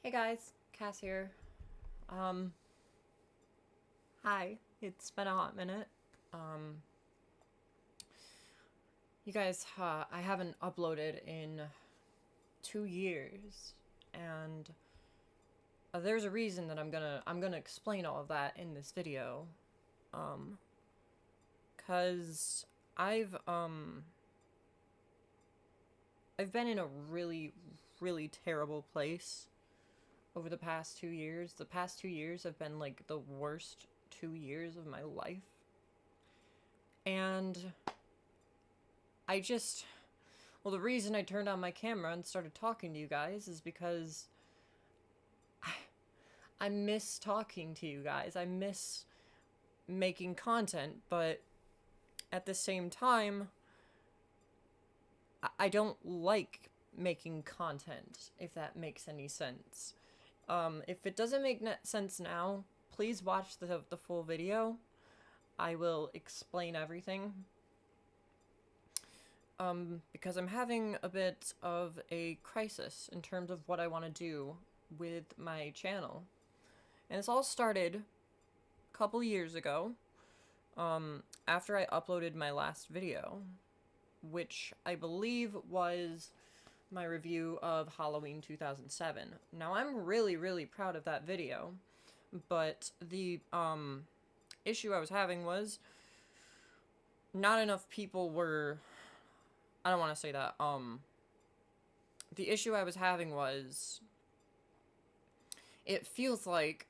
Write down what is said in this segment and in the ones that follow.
Hey guys, Cass here. Um, Hi. It's been a hot minute. Um, you guys, I haven't uploaded in 2 years, and there's a reason that I'm gonna explain all of that in this video. Um, 'Cause I've been in a really terrible place over the past 2 years. The past 2 years have been like the worst 2 years of my life. And I just, well, the reason I turned on my camera and started talking to you guys is because I, I miss talking to you guys. I miss making content, but at the same time, I don't like making content, if that makes any sense. If it doesn't make sense now, please watch the full video. I will explain everything. Because I'm having a bit of a crisis in terms of what I want to do with my channel. And this all started a couple years ago, after I uploaded my last video, which I believe was my review of Halloween 2007. Now, I'm really proud of that video, but the, issue I was having was not enough people were, I don't want to say that, the issue I was having was, it feels like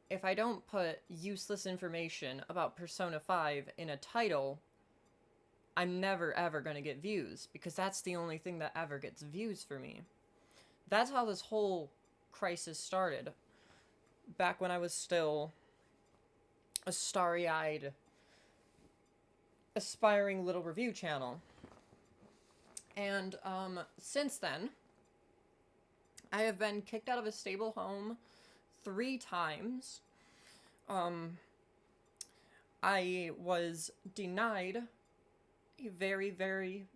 if I don't put useless information about Persona 5 in a title, I'm never ever gonna get views, because that's the only thing that ever gets views for me. That's how this whole crisis started, back when I was still a starry-eyed, aspiring little review channel. And, since then, I have been kicked out of a stable home 3 times. I was denied a very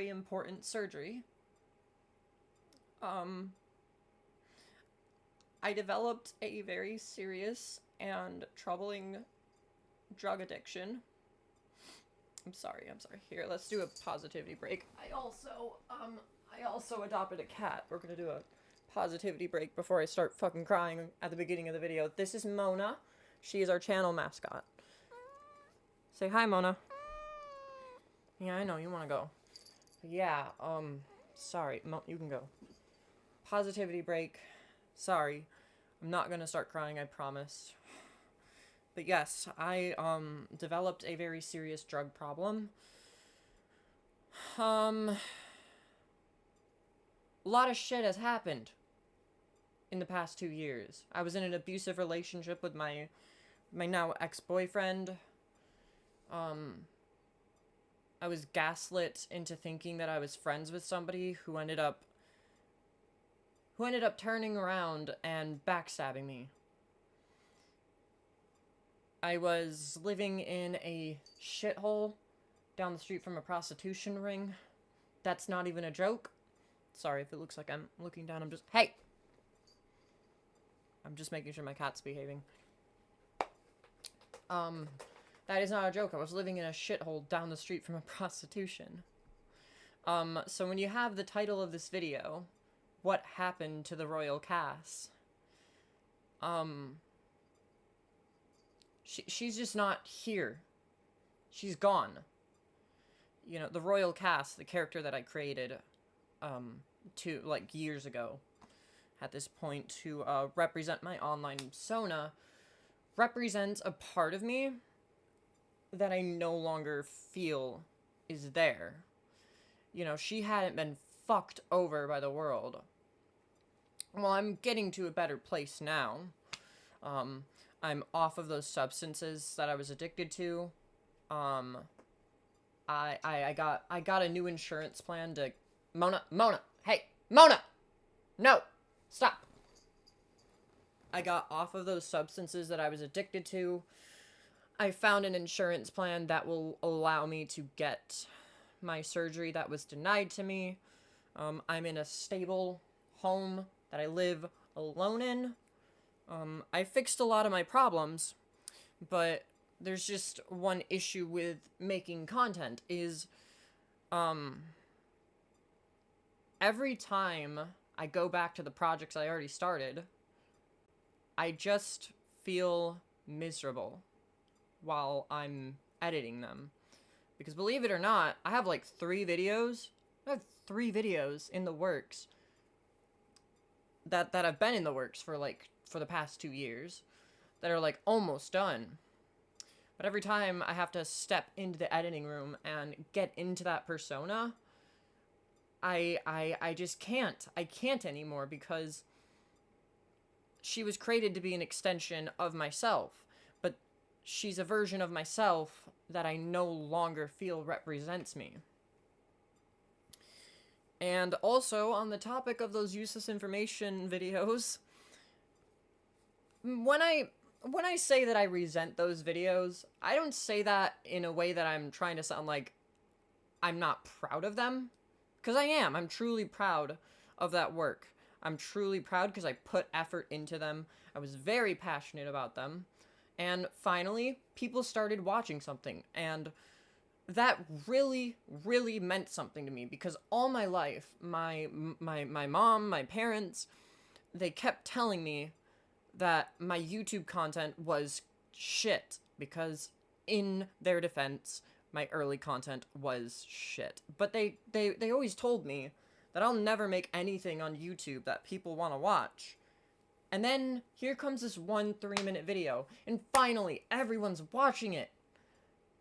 important surgery. I developed a very serious and troubling drug addiction. I'm sorry. Here, let's do a positivity break. I also adopted a cat. We're gonna do a positivity break before I start fucking crying at the beginning of the video. This is Mona. She is our channel mascot. Say hi, Mona. Yeah, I know, you wanna go. But yeah, sorry. You can go. Positivity break. Sorry. I'm not gonna start crying, I promise. But yes, I, developed a very serious drug problem. A lot of shit has happened in the past 2 years. I was in an abusive relationship with my now ex-boyfriend. I was gaslit into thinking that I was friends with somebody who ended up turning around and backstabbing me. I was living in a shithole down the street from a prostitution ring. That's not even a joke. Sorry if it looks like I'm looking down. Hey! I'm just making sure my cat's behaving. That is not a joke. I was living in a shithole down the street from a prostitution. So when you have the title of this video, what happened to the TheRoyalCass? She's just not here. She's gone. You know, the TheRoyalCass, the character that I created, years ago, at this point, to, represent my online persona, represents a part of me that I no longer feel is there. You know, she hadn't been fucked over by the world. Well, I'm getting to a better place now. I'm off of those substances that I was addicted to. I got a new insurance plan to... Mona, hey, Mona! No! Stop! I got off of those substances that I was addicted to. I found an insurance plan that will allow me to get my surgery that was denied to me. I'm in a stable home that I live alone in. I fixed a lot of my problems, but there's just one issue with making content is, every time I go back to the projects I already started, I just feel miserable while I'm editing them. Because believe it or not, I have like 3 videos. I have 3 videos in the works that have been in the works for the past 2 years that are like almost done. But every time I have to step into the editing room and get into that persona, I just can't. I can't anymore because she was created to be an extension of myself, but she's a version of myself that I no longer feel represents me. And also, on the topic of those useless information videos, when I say that I resent those videos, I don't say that in a way that I'm trying to sound like I'm not proud of them, because I am. I'm truly proud of that work. I'm truly proud because I put effort into them. I was very passionate about them. And finally, people started watching something. And that really, really meant something to me because all my life, my mom, my parents, they kept telling me that my YouTube content was shit because, in their defense, my early content was shit. But they always told me that I'll never make anything on YouTube that people want to watch. And then here comes this one 3-minute video, and finally everyone's watching it.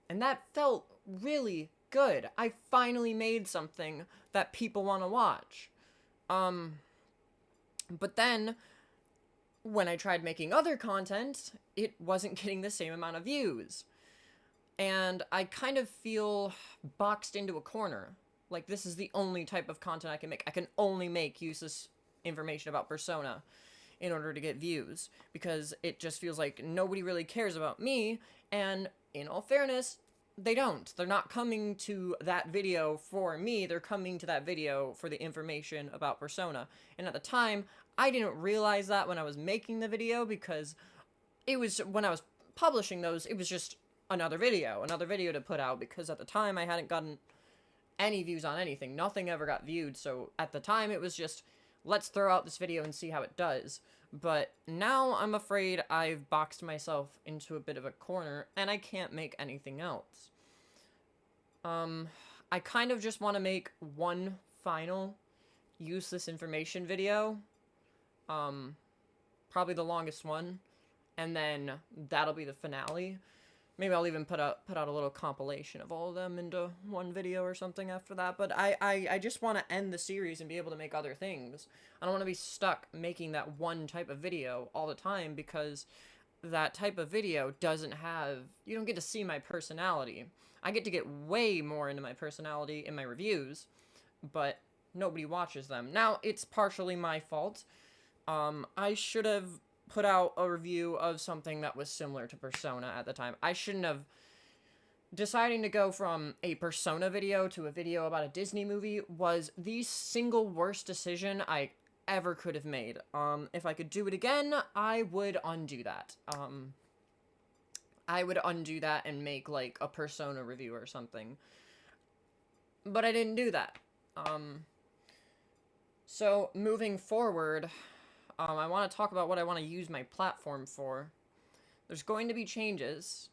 And that felt really good. I finally made something that people want to watch. But then when I tried making other content, it wasn't getting the same amount of views. And I kind of feel boxed into a corner. Like, this is the only type of content I can make. I can only make useless information about Persona in order to get views, because it just feels like nobody really cares about me, and in all fairness, they don't. They're not coming to that video for me, they're coming to that video for the information about Persona. And at the time, I didn't realize that when I was making the video, because it was, when I was publishing those, it was just another video to put out, because at the time I hadn't gotten any views on anything. Nothing ever got viewed, so at the time it was just, let's throw out this video and see how it does. But now I'm afraid I've boxed myself into a bit of a corner, and I can't make anything else. I kind of just want to make one final useless information video. Probably the longest one, and then that'll be the finale. Maybe I'll even put out a little compilation of all of them into one video or something after that. But I just want to end the series and be able to make other things. I don't want to be stuck making that one type of video all the time, because that type of video doesn't have... You don't get to see my personality. I get to get way more into my personality in my reviews, but nobody watches them. Now, it's partially my fault. I should have put out a review of something that was similar to Persona at the time. I shouldn't have... Deciding to go from a Persona video to a video about a Disney movie was the single worst decision I ever could have made. If I could do it again, I would undo that. I would undo that and make, like, a Persona review or something. But I didn't do that. So, moving forward... I want to talk about what I want to use my platform for. There's going to be changes.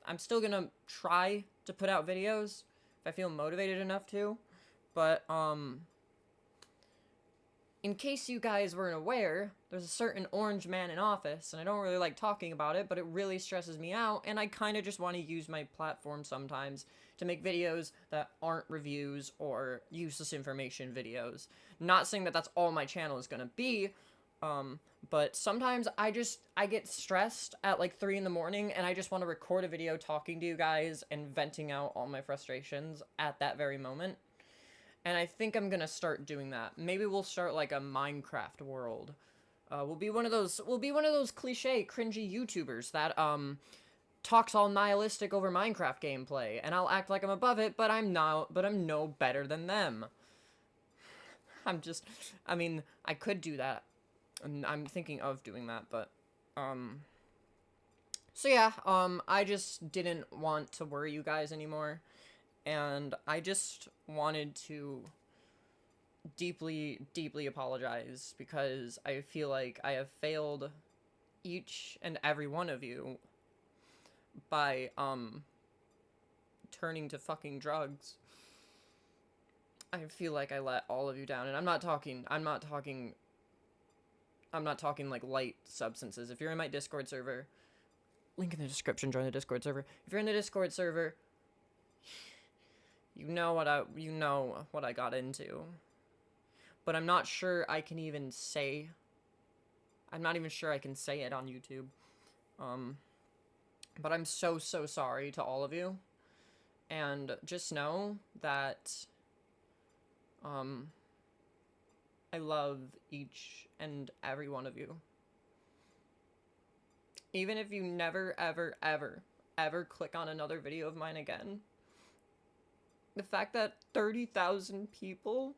I'm still going to try to put out videos if I feel motivated enough to. But, in case you guys weren't aware, there's a certain orange man in office, and I don't really like talking about it, but it really stresses me out, and I kind of just want to use my platform sometimes to make videos that aren't reviews or useless information videos. Not saying that that's all my channel is gonna be, but sometimes I get stressed at like 3 in the morning, and I just want to record a video talking to you guys and venting out all my frustrations at that very moment. And I think I'm gonna start doing that. Maybe we'll start like a Minecraft world. We'll be one of those cliche, cringy YouTubers that, talks all nihilistic over Minecraft gameplay, and I'll act like I'm above it, but I'm no better than them. I mean, I could do that. And I'm thinking of doing that, but, so yeah, I just didn't want to worry you guys anymore, and I just wanted to deeply, deeply apologize, because I feel like I have failed each and every one of you by, turning to fucking drugs. I feel like I let all of you down, and I'm not talking like light substances. If you're in my Discord server, link in the description, join the Discord server. If you're in the Discord server, you know what I got into. But I'm not sure I can even say, I'm not even sure I can say it on YouTube. But I'm so sorry to all of you. And just know that, I love each and every one of you. Even if you never, ever, ever, ever click on another video of mine again, the fact that 30,000 people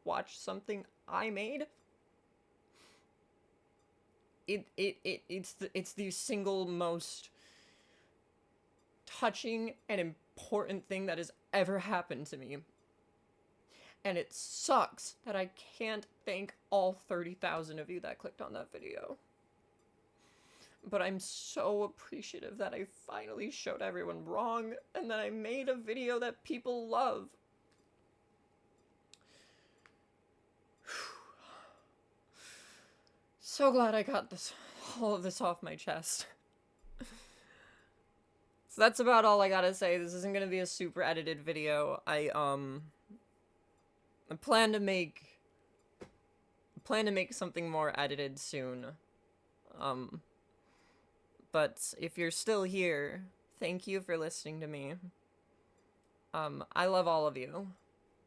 watched something I made, it's the single most touching and important thing that has ever happened to me. And it sucks that I can't thank all 30,000 of you that clicked on that video. But I'm so appreciative that I finally showed everyone wrong, and that I made a video that people love. So glad I got all of this off my chest. So that's about all I gotta say. This isn't gonna be a super edited video. I plan to make something more edited soon. But if you're still here, thank you for listening to me. I love all of you.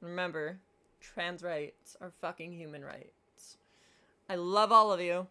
Remember, trans rights are fucking human rights. I love all of you.